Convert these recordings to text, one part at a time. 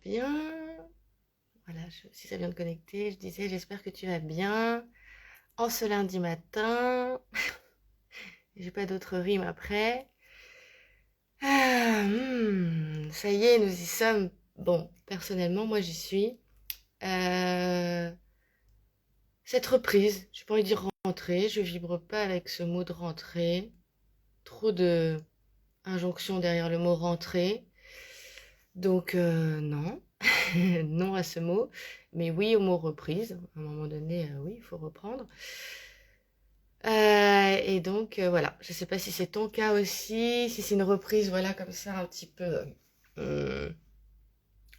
bien. Voilà, si ça vient de connecter, je disais j'espère que tu vas bien. En ce lundi matin, j'ai pas d'autres rimes après. Ça y est, nous y sommes. Bon, personnellement, moi j'y suis. Euh, cette reprise, j'ai pas envie de dire rentrée, je vibre pas avec ce mot de rentrée. Trop de injonctions derrière le mot rentrée. Donc non, non à ce mot, mais oui au mot reprise. À un moment donné, oui, il faut reprendre. Et donc voilà, je sais pas si c'est ton cas aussi, si c'est une reprise, voilà, comme ça, un petit peu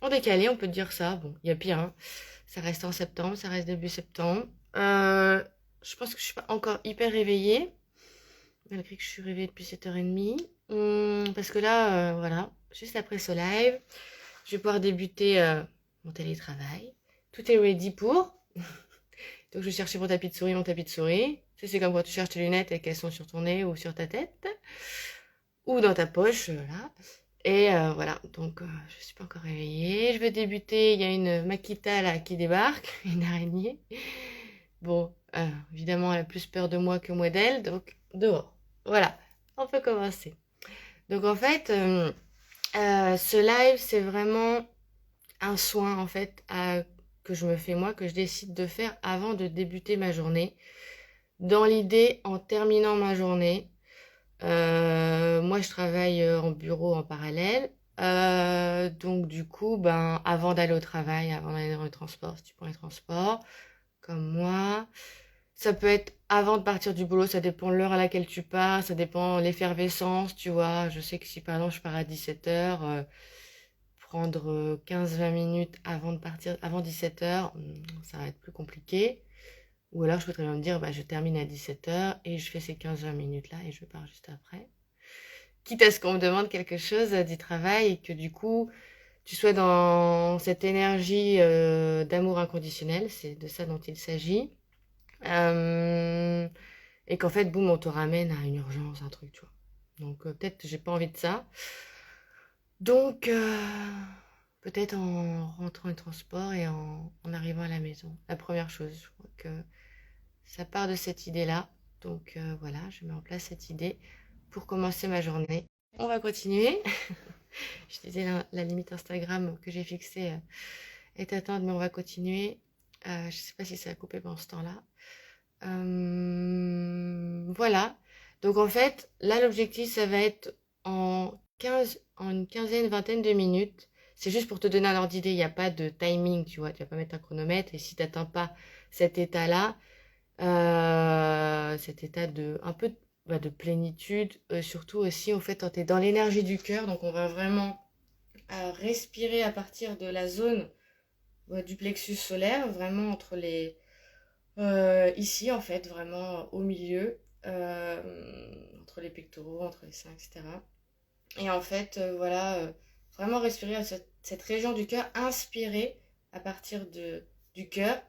en décalé, on peut dire ça. Bon, il y a pire, hein. Ça reste en septembre, ça reste début septembre. Je pense que je suis pas encore hyper réveillée, malgré que je suis réveillée depuis 7h30. Parce que là, voilà, juste après ce live, je vais pouvoir débuter mon télétravail. Tout est ready pour. Donc je vais chercher mon tapis de souris, mon tapis de souris. Tu sais, c'est comme quand tu cherches tes lunettes et qu'elles sont sur ton nez ou sur ta tête. Ou dans ta poche, là. Et voilà, donc je suis pas encore réveillée. Je vais débuter, il y a une Makita là qui débarque, une araignée. Bon, évidemment, elle a plus peur de moi que moi d'elle, donc dehors. Voilà, on peut commencer. Donc en fait, ce live, c'est vraiment un soin en fait que je me fais moi, que je décide de faire avant de débuter ma journée. Dans l'idée, en terminant ma journée, moi je travaille en bureau en parallèle. Donc du coup, ben, avant d'aller au travail, avant d'aller dans le transport, si tu prends les transports, comme moi, ça peut être avant de partir du boulot, ça dépend de l'heure à laquelle tu pars, ça dépend de l'effervescence, tu vois. Je sais que si par exemple je pars à 17h, prendre 15-20 minutes avant de partir, avant 17h, ça va être plus compliqué. Ou alors je peux très bien me dire, bah, je termine à 17h et je fais ces 15-20 minutes-là et je pars juste après. Quitte à ce qu'on me demande quelque chose du travail et que du coup, tu sois dans cette énergie d'amour inconditionnel, c'est de ça dont il s'agit. Euh, et qu'en fait, boum, on te ramène à une urgence, un truc, tu vois. Donc peut-être que j'ai pas envie de ça. Donc peut-être en rentrant au transport et en arrivant à la maison. La première chose, je crois que ça part de cette idée-là. Donc voilà, je mets en place cette idée pour commencer ma journée. On va continuer. Je disais la limite Instagram que j'ai fixée est atteinte, mais on va continuer. Je ne sais pas si ça a coupé pendant ce temps-là. Voilà. Donc en fait, là l'objectif ça va être en une quinzaine, vingtaine de minutes. C'est juste pour te donner un ordre d'idée, il n'y a pas de timing, tu vois, tu vas pas mettre un chronomètre et si tu n'atteins pas cet état-là, cet état de un peu de plénitude, surtout aussi au fait quand tu es dans l'énergie du cœur, donc on va vraiment respirer à partir de la zone du plexus solaire, vraiment entre les ici, en fait, vraiment au milieu, entre les pectoraux, entre les seins, etc. Et en fait, voilà, vraiment respirer à cette région du cœur, inspirer à partir du cœur,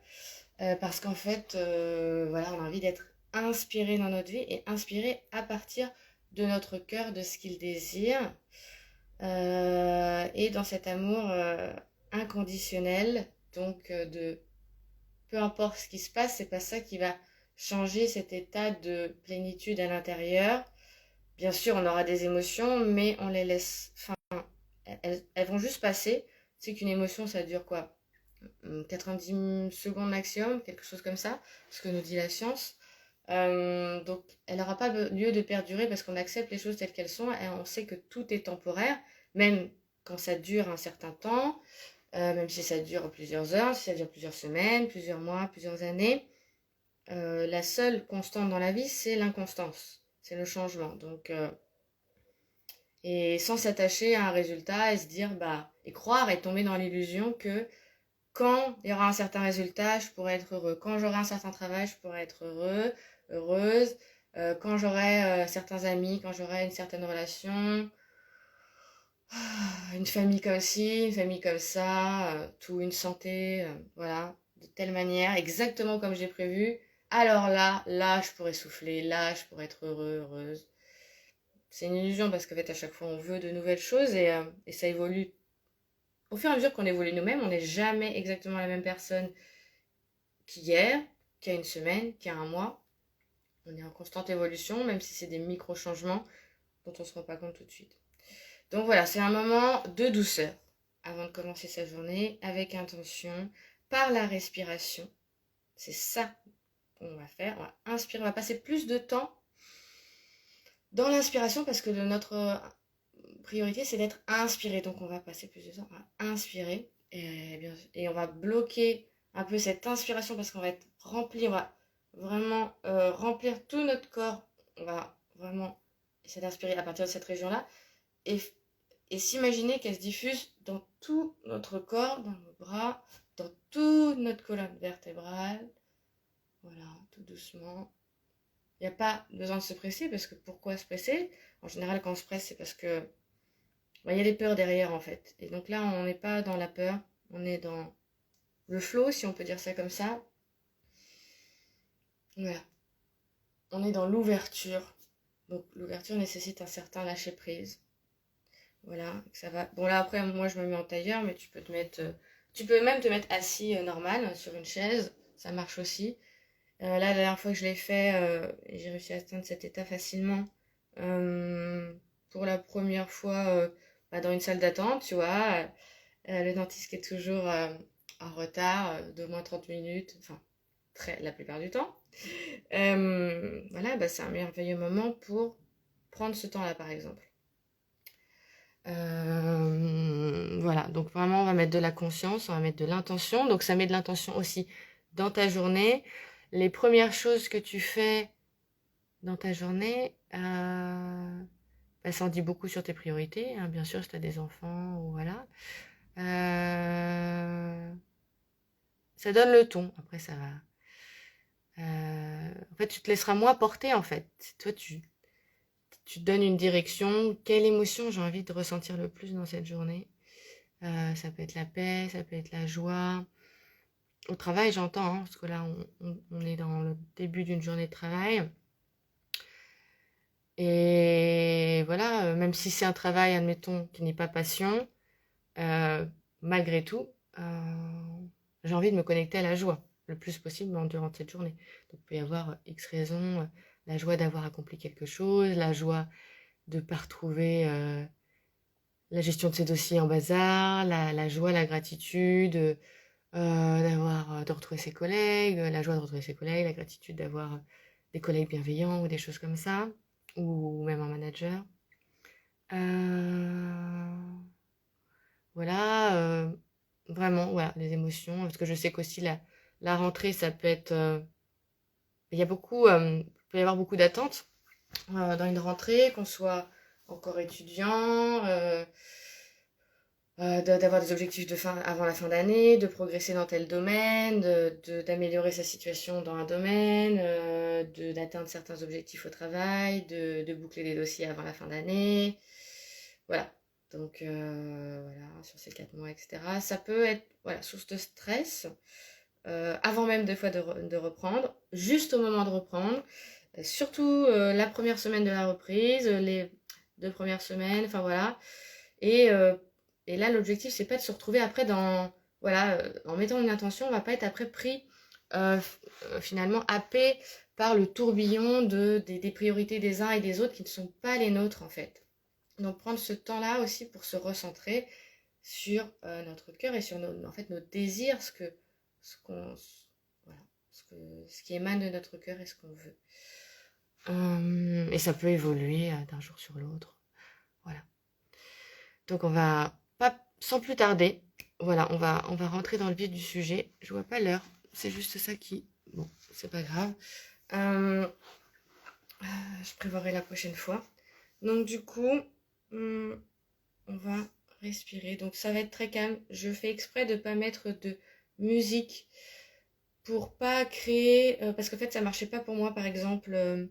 parce qu'en fait, voilà, on a envie d'être inspiré dans notre vie et inspiré à partir de notre cœur, de ce qu'il désire, et dans cet amour inconditionnel, donc de peu importe ce qui se passe, c'est pas ça qui va changer cet état de plénitude à l'intérieur. Bien sûr, on aura des émotions, mais on les laisse. Enfin, elles vont juste passer. C'est qu'une émotion, ça dure quoi? 90 secondes maximum, quelque chose comme ça, ce que nous dit la science. Donc, elle n'aura pas lieu de perdurer parce qu'on accepte les choses telles qu'elles sont et on sait que tout est temporaire, même quand ça dure un certain temps. Même si ça dure plusieurs heures, si ça dure plusieurs semaines, plusieurs mois, plusieurs années. La seule constante dans la vie, c'est l'inconstance, c'est le changement. Donc, et sans s'attacher à un résultat et se dire, bah, et croire et tomber dans l'illusion que quand il y aura un certain résultat, je pourrai être heureux. Quand j'aurai un certain travail, je pourrai être heureux, heureuse. Quand j'aurai certains amis, quand j'aurai une certaine relation, une famille comme ci, une famille comme ça, tout, une santé, voilà, de telle manière, exactement comme j'ai prévu. Alors là, je pourrais souffler, là, je pourrais être heureux, heureuse. C'est une illusion parce qu'en fait, à chaque fois, on veut de nouvelles choses et ça évolue au fur et à mesure qu'on évolue nous-mêmes, on n'est jamais exactement la même personne qu'hier, qu'il y a une semaine, qu'il y a un mois. On est en constante évolution, même si c'est des micro-changements dont on ne se rend pas compte tout de suite. Donc voilà, c'est un moment de douceur avant de commencer sa journée, avec intention, par la respiration. C'est ça qu'on va faire. On va inspirer, on va passer plus de temps dans l'inspiration parce que notre priorité, c'est d'être inspiré. Donc on va passer plus de temps à inspirer et on va bloquer un peu cette inspiration parce qu'on va être rempli, on va vraiment remplir tout notre corps. On va vraiment essayer d'inspirer à partir de cette région-là et s'imaginer qu'elle se diffuse dans tout notre corps, dans nos bras, dans toute notre colonne vertébrale. Voilà, tout doucement. Il n'y a pas besoin de se presser parce que pourquoi se presser? En général, quand on se presse, c'est parce que il y a des peurs derrière en fait. Et donc là, on n'est pas dans la peur, on est dans le flow, si on peut dire ça comme ça. Voilà. On est dans l'ouverture. Donc l'ouverture nécessite un certain lâcher prise. Voilà, ça va. Bon là après, moi je me mets en tailleur, mais tu peux même te mettre assis normal sur une chaise, ça marche aussi. Là, la dernière fois que je l'ai fait, j'ai réussi à atteindre cet état facilement. Pour la première fois dans une salle d'attente, tu vois. Le dentiste qui est toujours en retard d'au moins 30 minutes, enfin, la plupart du temps. Voilà, c'est un merveilleux moment pour prendre ce temps-là, par exemple. Voilà, donc vraiment, on va mettre de la conscience, on va mettre de l'intention. Donc, ça met de l'intention aussi dans ta journée. Les premières choses que tu fais dans ta journée, ça en dit beaucoup sur tes priorités, hein, bien sûr, si tu as des enfants, ou voilà. Ça donne le ton, après ça va. En fait, tu te laisseras moins porter, en fait. Toi, tu te donnes une direction. Quelle émotion j'ai envie de ressentir le plus dans cette journée? Ça peut être la paix, ça peut être la joie. Au travail, j'entends, hein, parce que là, on est dans le début d'une journée de travail. Et voilà, même si c'est un travail, admettons, qui n'est pas passion, malgré tout, j'ai envie de me connecter à la joie le plus possible durant cette journée. Donc, il peut y avoir X raisons, la joie d'avoir accompli quelque chose, la joie de ne pas retrouver la gestion de ses dossiers en bazar, la joie, la gratitude de retrouver ses collègues, la joie de retrouver ses collègues, la gratitude d'avoir des collègues bienveillants ou des choses comme ça, ou même un manager. Voilà, vraiment, voilà, les émotions, parce que je sais qu'aussi la rentrée, ça peut être... il peut y avoir beaucoup d'attentes dans une rentrée, qu'on soit encore étudiant, d'avoir des objectifs avant la fin d'année, de progresser dans tel domaine, d'améliorer sa situation dans un domaine, d'atteindre certains objectifs au travail, de boucler des dossiers avant la fin d'année. Voilà. Donc, voilà, sur ces 4 mois, etc. Ça peut être, voilà, source de stress, avant même des fois de reprendre, juste au moment de reprendre, surtout la première semaine de la reprise, les 2 premières semaines, enfin voilà. Et là, l'objectif, c'est pas de se retrouver après voilà, en mettant une intention, on va pas être après pris, finalement, happé par le tourbillon des priorités des uns et des autres qui ne sont pas les nôtres, en fait. Donc, prendre ce temps-là aussi pour se recentrer sur notre cœur et sur nos désirs, ce qui émane de notre cœur et ce qu'on veut. Et ça peut évoluer d'un jour sur l'autre. Voilà. Donc, on va pas sans plus tarder. Voilà, on va rentrer dans le vif du sujet. Je vois pas l'heure. C'est juste ça qui... Bon, c'est pas grave. Je prévoirai la prochaine fois. Donc, du coup, on va respirer. Donc, ça va être très calme. Je fais exprès de pas mettre de musique pour pas créer... parce qu'en fait, ça marchait pas pour moi, par exemple,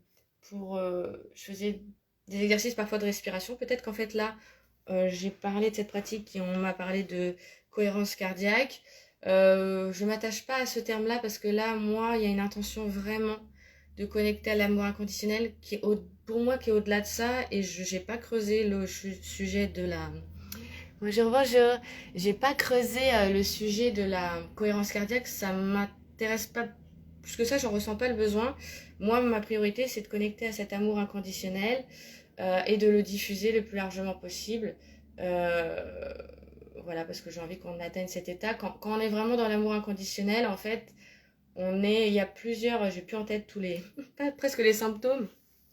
je faisais des exercices parfois de respiration. Peut-être qu'en fait, là... j'ai parlé de cette pratique on m'a parlé de cohérence cardiaque. Je m'attache pas à ce terme-là parce que là, moi, il y a une intention vraiment de connecter à l'amour inconditionnel pour moi qui est au-delà de ça et je n'ai pas creusé le sujet de Bonjour, bonjour. J'ai pas creusé le sujet de la cohérence cardiaque, ça m'intéresse pas plus que ça, j'en ressens pas le besoin. Moi, ma priorité, c'est de connecter à cet amour inconditionnel et de le diffuser le plus largement possible. Euh, voilà, parce que j'ai envie qu'on atteigne cet état. Quand on est vraiment dans l'amour inconditionnel, en fait, il y a plusieurs, j'ai plus en tête tous les, pas presque les symptômes,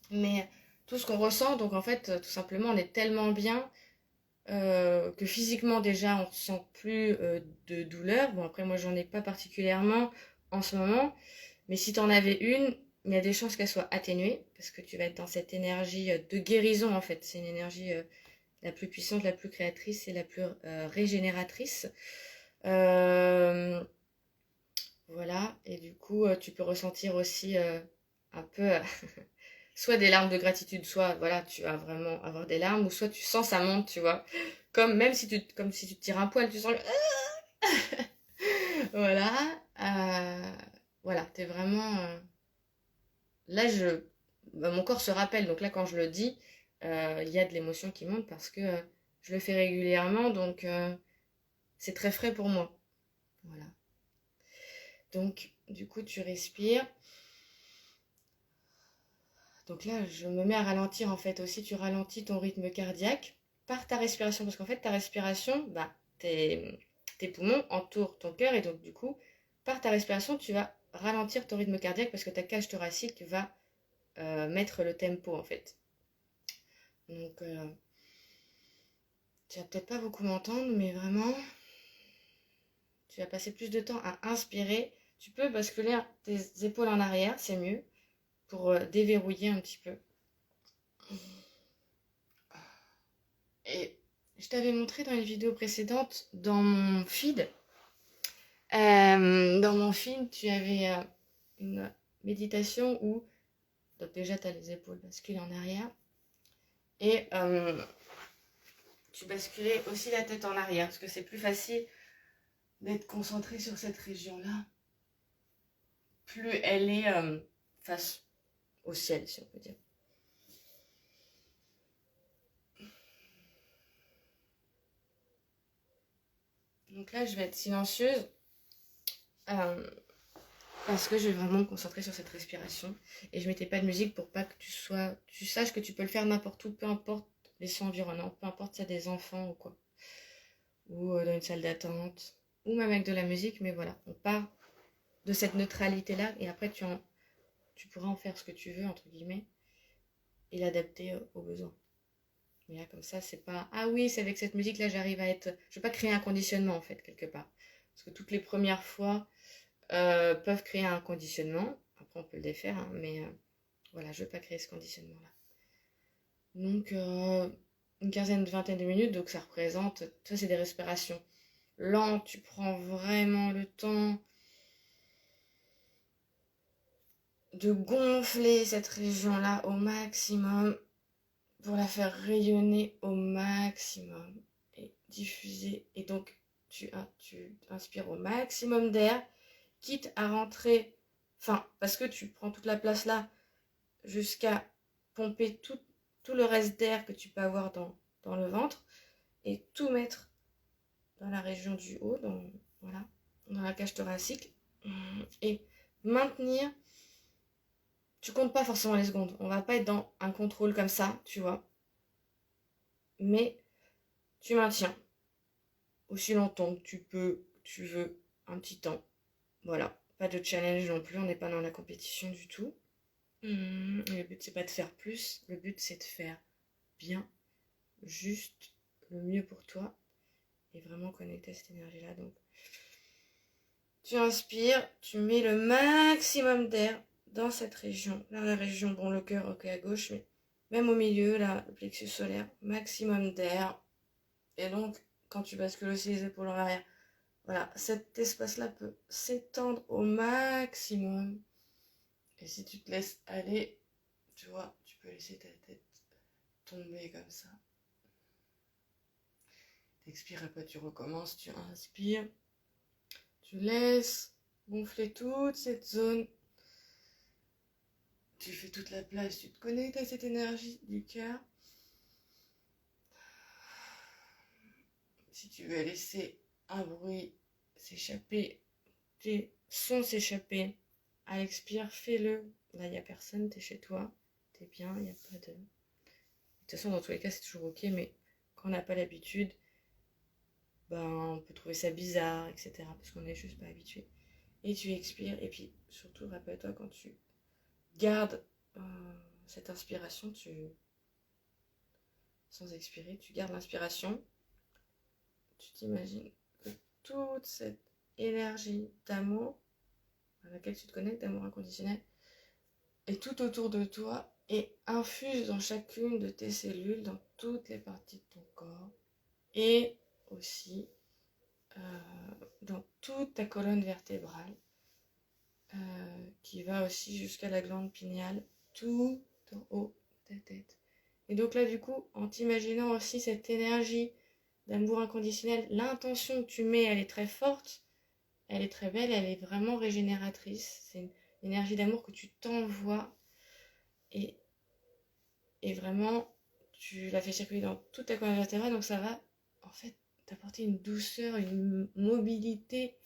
mais tout ce qu'on ressent. Donc en fait, tout simplement, on est tellement bien que physiquement déjà on ne ressent plus de douleur. Bon après moi j'en ai pas particulièrement en ce moment, mais si tu en avais une, il y a des chances qu'elle soit atténuée parce que tu vas être dans cette énergie de guérison en fait. C'est une énergie la plus puissante, la plus créatrice et la plus régénératrice. Euh, voilà, et du coup tu peux ressentir aussi un peu soit des larmes de gratitude, soit voilà, tu vas vraiment avoir des larmes, ou soit tu sens ça monte, tu vois. Comme si tu te tires un poil, tu sens voilà. euh, voilà, t'es vraiment. Là, mon corps se rappelle, donc là, quand je le dis, il y a de l'émotion qui monte parce que je le fais régulièrement, donc c'est très frais pour moi. Voilà. Donc, du coup, tu respires. Donc là, je me mets à ralentir en fait aussi. Tu ralentis ton rythme cardiaque par ta respiration. Parce qu'en fait, ta respiration, bah, tes poumons entourent ton cœur. Et donc, du coup, par ta respiration, tu vas ralentir ton rythme cardiaque parce que ta cage thoracique va mettre le tempo en fait. Donc, tu vas peut-être pas beaucoup m'entendre, mais vraiment, tu vas passer plus de temps à inspirer. Tu peux basculer tes épaules en arrière, c'est mieux, pour déverrouiller un petit peu. Et je t'avais montré dans une vidéo précédente, dans mon feed, tu avais une méditation où, donc déjà tu as les épaules basculées en arrière, et tu basculais aussi la tête en arrière, parce que c'est plus facile d'être concentré sur cette région-là, plus elle est face au ciel, si on peut dire. Donc là, je vais être silencieuse. Parce que je vais vraiment me concentrer sur cette respiration. Et je mettais pas de musique pour pas que tu saches que tu peux le faire n'importe où, peu importe les sons environnants, peu importe s'il y a des enfants ou quoi. Ou dans une salle d'attente, ou même avec de la musique, mais voilà, on part de cette neutralité-là, et après tu pourras en faire ce que tu veux, entre guillemets, et l'adapter aux besoins. Mais là, comme ça, c'est pas, ah oui, c'est avec cette musique-là, j'arrive à être... Je veux pas créer un conditionnement, en fait, quelque part. Parce que toutes les premières fois peuvent créer un conditionnement. Après, on peut le défaire, hein, mais voilà, je veux pas créer ce conditionnement-là. Donc, une quinzaine, vingtaine de minutes, donc ça représente, ça c'est des respirations lentes, tu prends vraiment le temps de gonfler cette région-là au maximum pour la faire rayonner au maximum et diffuser. Et donc, tu inspires au maximum d'air, quitte à rentrer, enfin, parce que tu prends toute la place là jusqu'à pomper tout le reste d'air que tu peux avoir dans le ventre et tout mettre dans la région du haut, voilà, dans la cage thoracique. Et maintenir, tu comptes pas forcément les secondes. On va pas être dans un contrôle comme ça, tu vois. Mais tu maintiens aussi longtemps que tu veux, un petit temps. Voilà, pas de challenge non plus, on n'est pas dans la compétition du tout. Le but c'est pas de faire plus, le but c'est de faire bien, juste le mieux pour toi et vraiment connecter à cette énergie là. Donc tu inspires, tu mets le maximum d'air dans cette région, dans la région, bon le cœur ok à gauche, mais même au milieu là, le plexus solaire, maximum d'air. Et donc quand tu bascules aussi les épaules en arrière, voilà, cet espace là peut s'étendre au maximum. Et si tu te laisses aller, tu vois, tu peux laisser ta tête tomber comme ça. T'expires, après tu recommences, tu inspires, tu laisses gonfler toute cette zone. Tu fais toute la place, tu te connectes à cette énergie du cœur. si tu veux laisser un bruit s'échapper, des sons s'échapper, à l'expire, fais-le. Là, il n'y a personne, t'es chez toi, t'es bien, il n'y a pas de... De toute façon, dans tous les cas, c'est toujours ok, mais quand on n'a pas l'habitude, ben, on peut trouver ça bizarre, etc. Parce qu'on n'est juste pas habitué. Et tu expires, et puis surtout, rappelle-toi, quand tu gardes cette inspiration, sans expirer, tu gardes l'inspiration, tu t'imagines que toute cette énergie d'amour à laquelle tu te connectes, d'amour inconditionnel, est tout autour de toi et infuse dans chacune de tes cellules, dans toutes les parties de ton corps et aussi dans toute ta colonne vertébrale qui va aussi jusqu'à la glande pinéale, tout en haut de ta tête. Et donc là, du coup, en t'imaginant aussi cette énergie d'amour inconditionnel, l'intention que tu mets, elle est très forte, elle est très belle, elle est vraiment régénératrice. C'est une énergie d'amour que tu t'envoies et vraiment, tu la fais circuler dans toute ta colonne vertébrale, donc ça va en fait t'apporter une douceur, une mobilité,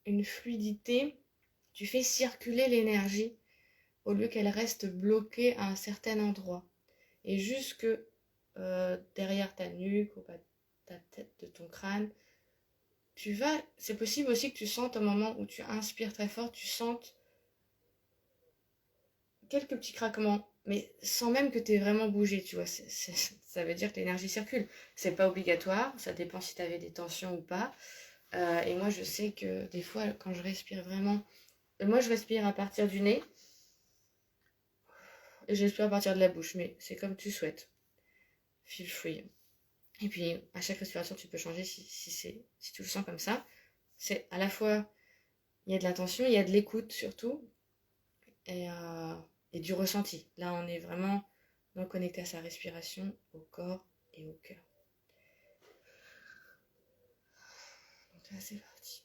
une fluidité. Tu fais circuler l'énergie au lieu qu'elle reste bloquée à un certain endroit. Et jusque derrière ta nuque, au bas de ta tête, de ton crâne, c'est possible aussi que tu sentes au moment où tu inspires très fort, tu sentes quelques petits craquements, mais sans même que tu aies vraiment bougé, tu vois. Ça veut dire que l'énergie circule. C'est pas obligatoire, ça dépend si tu avais des tensions ou pas. Et moi, je sais que des fois, quand je respire vraiment... Moi, je respire à partir du nez, et je respire à partir de la bouche, mais c'est comme tu souhaites. Feel free. Et puis, à chaque respiration, tu peux changer si tu le sens comme ça. C'est à la fois, il y a de l'attention, il y a de l'écoute surtout, et du ressenti. Là, on est vraiment connecté à sa respiration, au corps et au cœur. Donc là, c'est parti.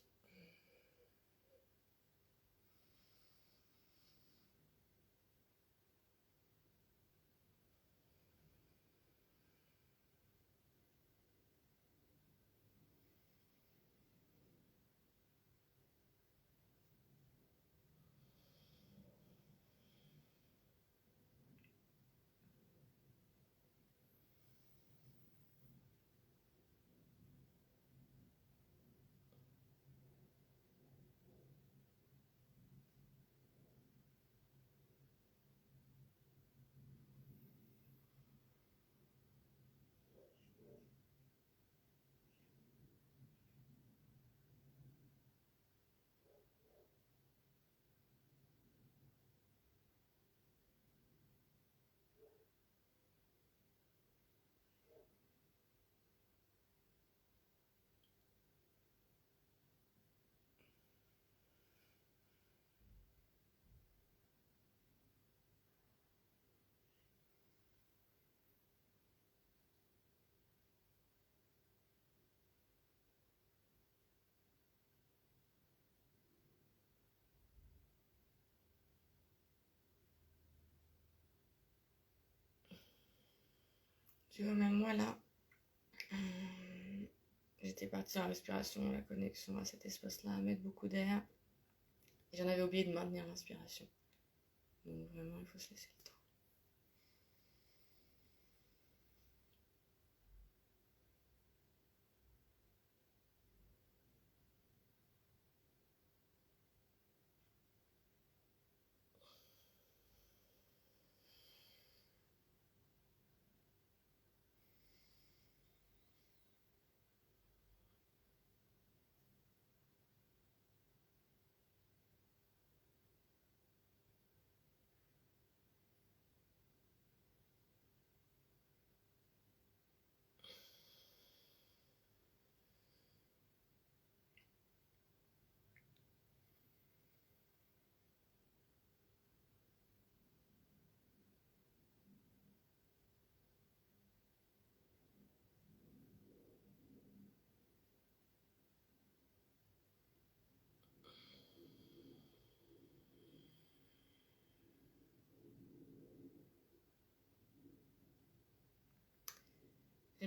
Tu vois, même moi, là, j'étais partie en respiration, la connexion à cet espace-là, à mettre beaucoup d'air. Et j'en avais oublié de maintenir l'inspiration. Donc vraiment, il faut se laisser le temps.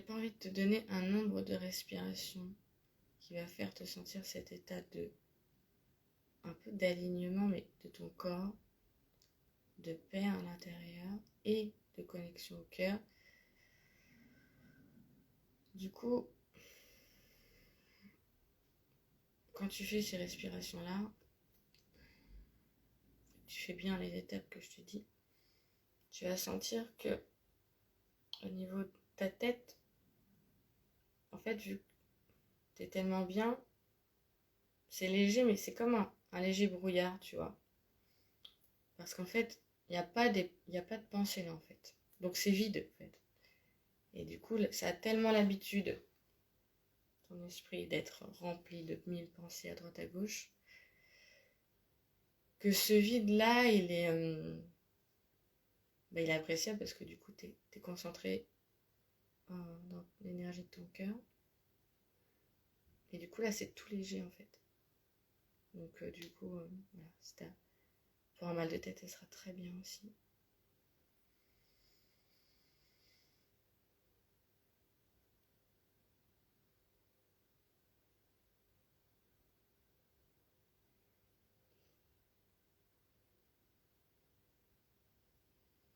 pas envie de te donner un nombre de respirations qui va faire te sentir cet état de un peu d'alignement, mais de ton corps, de paix à l'intérieur et de connexion au cœur. Du coup, quand tu fais ces respirations-là, tu fais bien les étapes que je te dis, tu vas sentir que au niveau de ta tête, en fait, vu que tu es tellement bien, c'est léger, mais c'est comme un léger brouillard, tu vois. Parce qu'en fait, il n'y a pas de pensée là, en fait. Donc c'est vide, en fait. Et du coup, ça a tellement l'habitude, ton esprit, d'être rempli de 1000 pensées à droite à gauche, que ce vide-là, il est appréciable parce que du coup, tu es concentré dans l'énergie de ton cœur. Et du coup, là, c'est tout léger, en fait. Donc, du coup, voilà, pour un mal de tête, elle sera très bien aussi.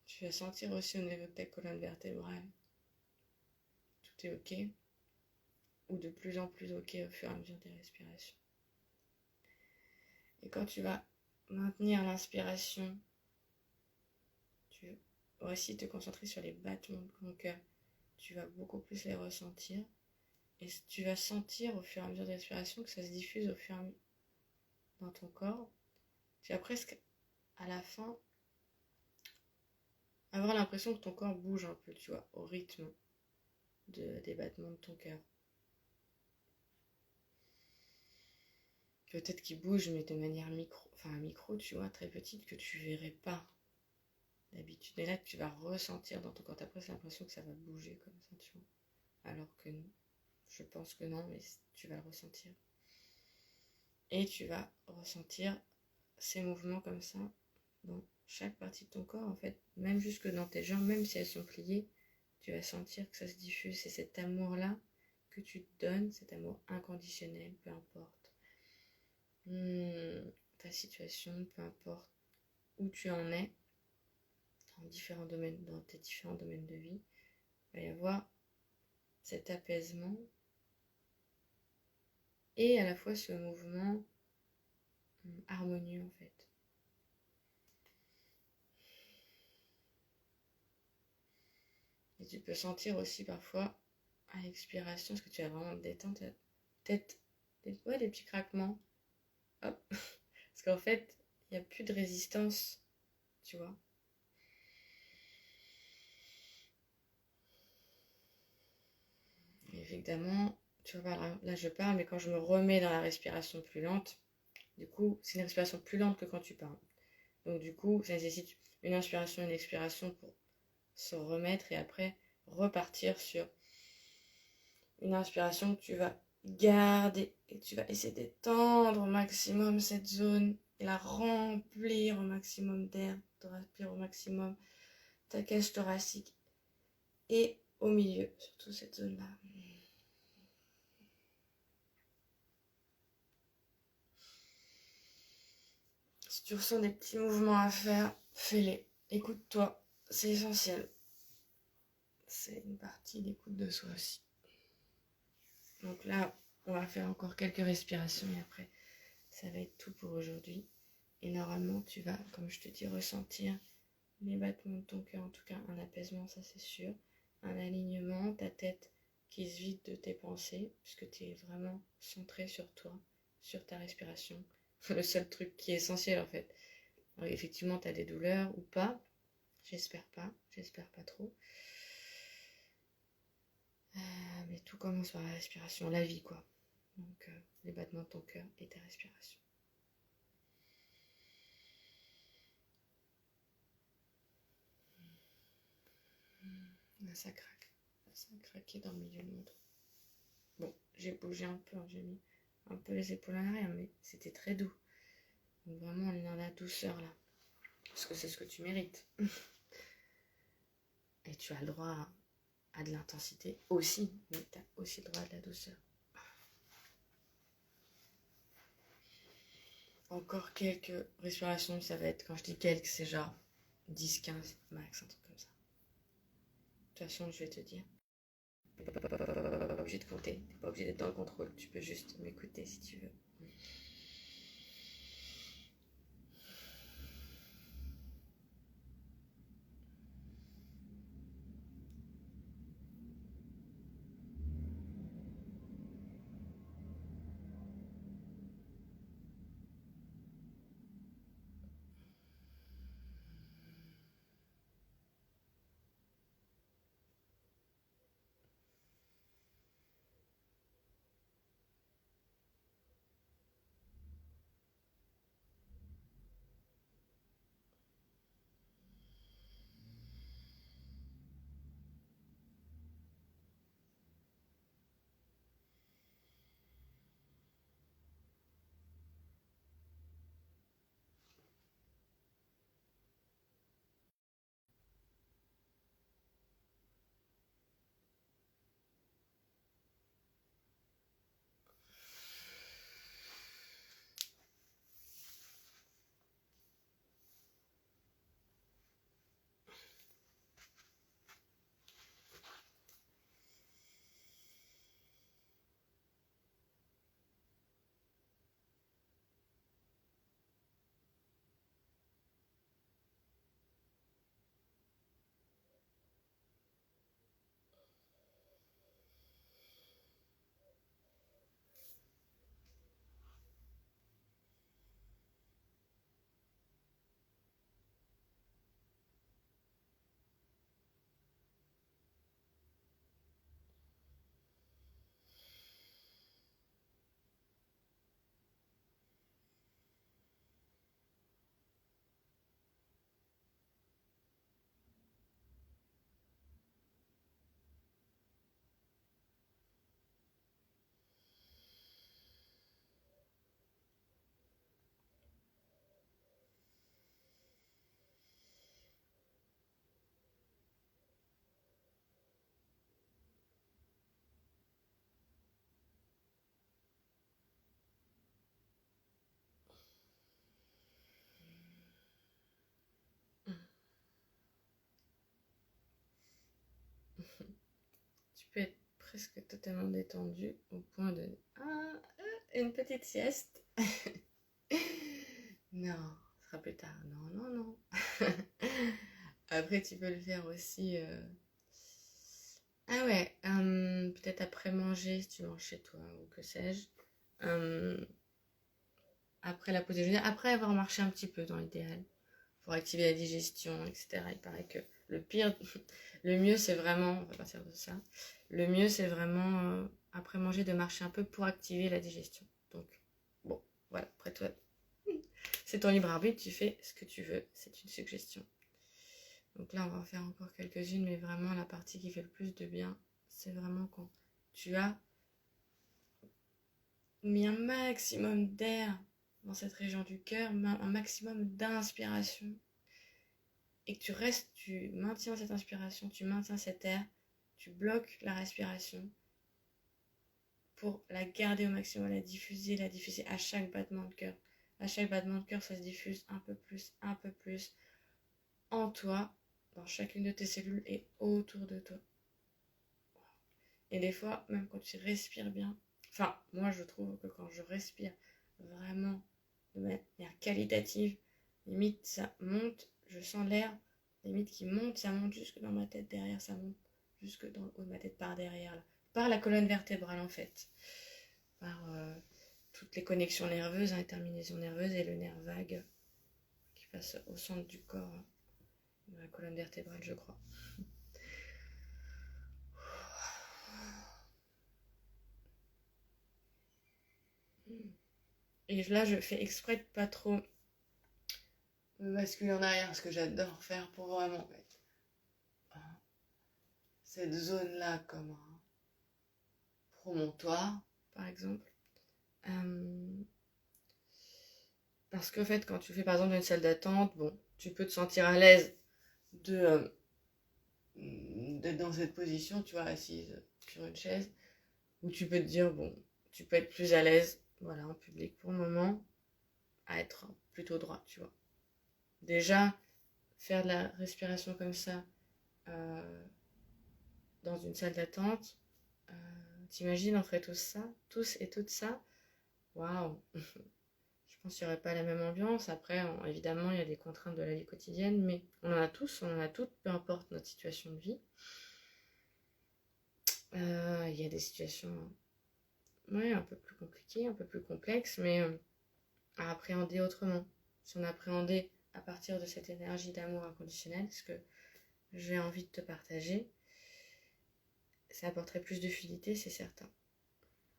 Tu vas sentir aussi au niveau de ta colonne vertébrale, tout est ok, ou de plus en plus ok au fur et à mesure des respirations. Et quand tu vas maintenir l'inspiration, tu vas aussi te concentrer sur les battements de ton cœur. Tu vas beaucoup plus les ressentir. Et tu vas sentir au fur et à mesure des respirations que ça se diffuse au fur et à mesure dans ton corps. Tu vas presque à la fin avoir l'impression que ton corps bouge un peu, tu vois, au rythme des battements de ton cœur. Peut-être qu'il bouge, mais de manière micro, tu vois, très petite, que tu verrais pas d'habitude. Et là, tu vas ressentir dans ton corps. Après, c'est l'impression que ça va bouger comme ça, tu vois. Alors que non. Je pense que non, mais tu vas le ressentir. Et tu vas ressentir ces mouvements comme ça dans chaque partie de ton corps, en fait. Même jusque dans tes jambes, même si elles sont pliées, tu vas sentir que ça se diffuse. C'est cet amour-là que tu te donnes, cet amour inconditionnel, peu importe ta situation, peu importe où tu en es, dans tes différents domaines de vie, il va y avoir cet apaisement et à la fois ce mouvement harmonieux, en fait. Et tu peux sentir aussi parfois à l'expiration, parce que tu as vraiment détente, peut-être des petits craquements. Hop. Parce qu'en fait, il n'y a plus de résistance, tu vois. Et évidemment, tu vois, là je parle, mais quand je me remets dans la respiration plus lente, du coup, c'est une respiration plus lente que quand tu parles. Donc du coup, ça nécessite une inspiration, une expiration pour se remettre et après repartir sur une inspiration que tu vas garder et tu vas essayer d'étendre au maximum cette zone et la remplir au maximum d'air, de respirer au maximum ta cage thoracique et au milieu, surtout cette zone-là. Si tu ressens des petits mouvements à faire, fais-les. Écoute-toi, c'est essentiel. C'est une partie d'écoute de soi aussi. Donc là, on va faire encore quelques respirations et après, ça va être tout pour aujourd'hui. Et normalement, tu vas, comme je te dis, ressentir les battements de ton cœur, en tout cas un apaisement, ça c'est sûr. Un alignement, ta tête qui se vide de tes pensées, puisque tu es vraiment centré sur toi, sur ta respiration. Le seul truc qui est essentiel en fait. Alors, effectivement, tu as des douleurs ou pas. J'espère pas trop. Mais tout commence par la respiration, la vie quoi. Donc les battements de ton cœur et ta respiration. Là ça craque. Ça a craqué dans le milieu de mon trou. Bon, j'ai bougé un peu, j'ai mis un peu les épaules en arrière, mais c'était très doux. Donc vraiment, on est dans la douceur là. Parce que c'est ce que tu mérites. Et tu as le droit à de l'intensité aussi, mais tu as aussi le droit à de la douceur. Encore quelques respirations, ça va être, quand je dis quelques, c'est genre 10-15 max, un truc comme ça. De toute façon, je vais te dire. T'es pas obligé de compter, t'es pas obligé d'être dans le contrôle, tu peux juste m'écouter si tu veux. Tu peux être presque totalement détendu au point de... une petite sieste. Non, ce sera plus tard. Non, non, non. Après, tu peux le faire aussi... Ah ouais, peut-être après manger, si tu manges chez toi, ou que sais-je. Après la pause déjeuner, après avoir marché un petit peu dans l'idéal, pour activer la digestion, etc. Il paraît que le pire, le mieux c'est vraiment, on va partir de ça, le mieux c'est vraiment, après manger, de marcher un peu pour activer la digestion. Donc, bon, voilà, après toi, c'est ton libre arbitre, tu fais ce que tu veux, c'est une suggestion. Donc là, on va en faire encore quelques-unes, mais vraiment la partie qui fait le plus de bien, c'est vraiment quand tu as mis un maximum d'air dans cette région du cœur, un maximum d'inspiration, et que tu restes, tu maintiens cette inspiration, tu maintiens cet air, tu bloques la respiration pour la garder au maximum, la diffuser à chaque battement de cœur. À chaque battement de cœur, ça se diffuse un peu plus en toi, dans chacune de tes cellules et autour de toi. Et des fois, même quand tu respires bien, enfin, moi je trouve que quand je respire vraiment de manière qualitative, limite ça monte, je sens l'air, limite qui monte, ça monte jusque dans ma tête derrière, ça monte jusque dans le haut de ma tête par derrière, là, par la colonne vertébrale en fait, par toutes les connexions nerveuses, les terminaisons nerveuses et le nerf vague qui passe au centre du corps, de la colonne vertébrale, je crois. Et là, je fais exprès de pas trop me basculer en arrière, ce que j'adore faire pour vraiment mettre cette zone-là comme un promontoire, par exemple. Parce qu'en fait, quand tu fais par exemple une salle d'attente, bon, tu peux te sentir à l'aise de d'être dans cette position, tu vois, assise sur une chaise, où tu peux te dire, bon, tu peux être plus à l'aise, voilà, en public pour le moment, à être plutôt droit, tu vois. Déjà, faire de la respiration comme ça dans une salle d'attente, t'imagines, on ferait tous et toutes ça, waouh. Je pense qu'il n'y aurait pas la même ambiance. Après, évidemment, il y a des contraintes de la vie quotidienne, mais on en a tous, on en a toutes, peu importe notre situation de vie. Il y a des situations un peu plus compliquées, un peu plus complexes, mais à appréhender autrement. Si on appréhendait à partir de cette énergie d'amour inconditionnel, ce que j'ai envie de te partager, ça apporterait plus de fluidité, c'est certain.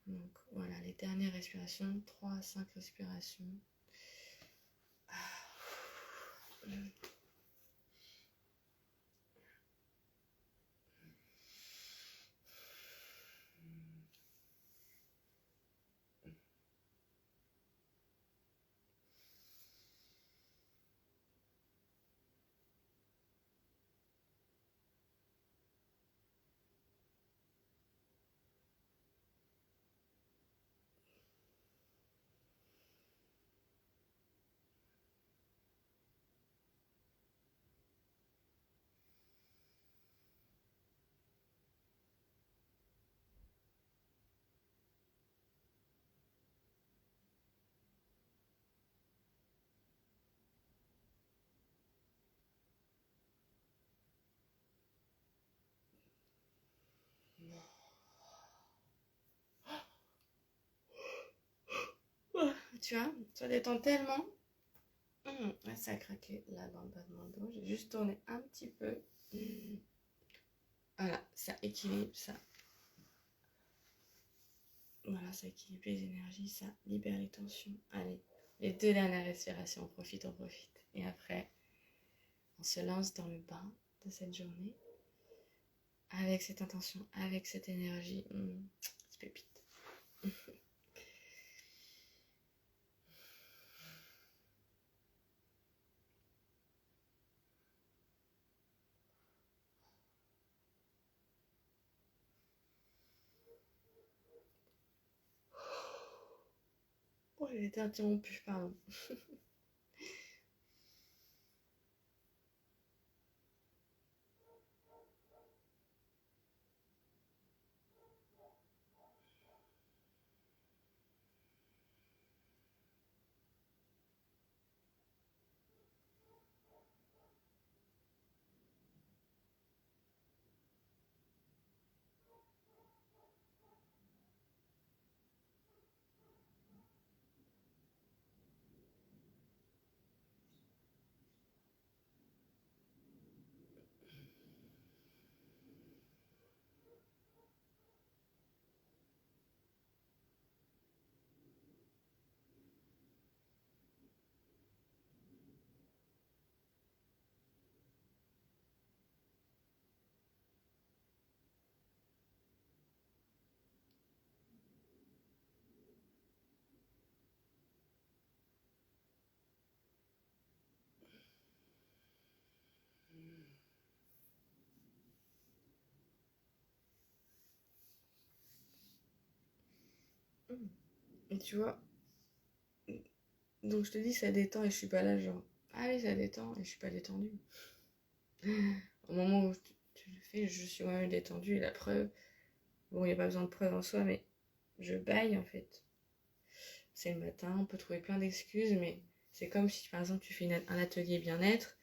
Donc voilà, les dernières respirations, 3 à 5 respirations. Tu vois, ça détend tellement. Ça a craqué là dans le bas de mon dos. J'ai juste tourné un petit peu. Voilà, ça équilibre, ça. Voilà, ça équilibre les énergies, ça libère les tensions. Allez, les 2 dernières respirations, on profite. Et après, on se lance dans le bain de cette journée. Avec cette intention, avec cette énergie. C'est pépite. Oh, j'ai été interrompue, pardon. Et tu vois, donc je te dis ça détend et je suis pas là genre, ah oui ça détend et je suis pas détendue. Au moment où tu le fais, je suis moi-même détendue et la preuve, bon il n'y a pas besoin de preuve en soi, mais je baille en fait. C'est le matin, on peut trouver plein d'excuses, mais c'est comme si par exemple tu fais un atelier bien-être.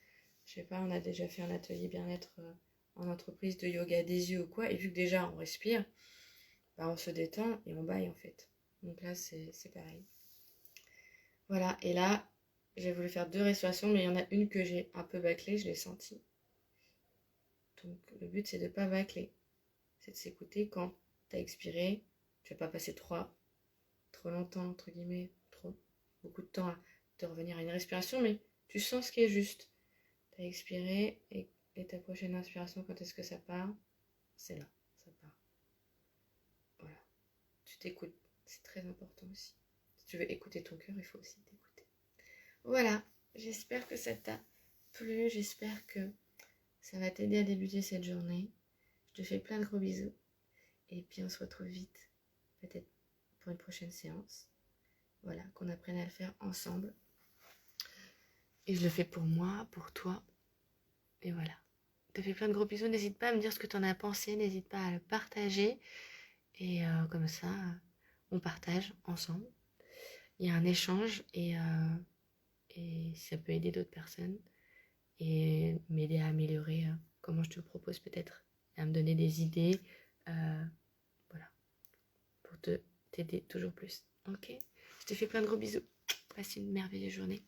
Je sais pas, on a déjà fait un atelier bien-être en entreprise de yoga des yeux ou quoi, et vu que déjà on respire, bah on se détend et on baille en fait. Donc là c'est pareil. Voilà, et là j'ai voulu faire 2 respirations, mais il y en a une que j'ai un peu bâclée, je l'ai senti. Donc le but c'est de ne pas bâcler, c'est de s'écouter quand tu as expiré, tu vas pas passer trop longtemps, entre guillemets, beaucoup de temps à te revenir à une respiration, mais tu sens ce qui est juste. Tu as expiré et ta prochaine inspiration, quand est-ce que ça part? C'est là, ça part. Voilà, tu t'écoutes, c'est très important aussi. Si tu veux écouter ton cœur, il faut aussi t'écouter. Voilà, j'espère que ça t'a plu, j'espère que ça va t'aider à débuter cette journée. Je te fais plein de gros bisous. Et puis on se retrouve vite, peut-être pour une prochaine séance. Voilà, qu'on apprenne à le faire ensemble. Et je le fais pour moi, pour toi. Et voilà. Je te fais plein de gros bisous. N'hésite pas à me dire ce que tu en as pensé. N'hésite pas à le partager. Et comme ça, on partage ensemble. Il y a un échange et ça peut aider d'autres personnes. Et m'aider à améliorer comment je te le propose peut-être. Et à me donner des idées. Voilà. Pour t'aider toujours plus. Ok? Je te fais plein de gros bisous. Passe une merveilleuse journée.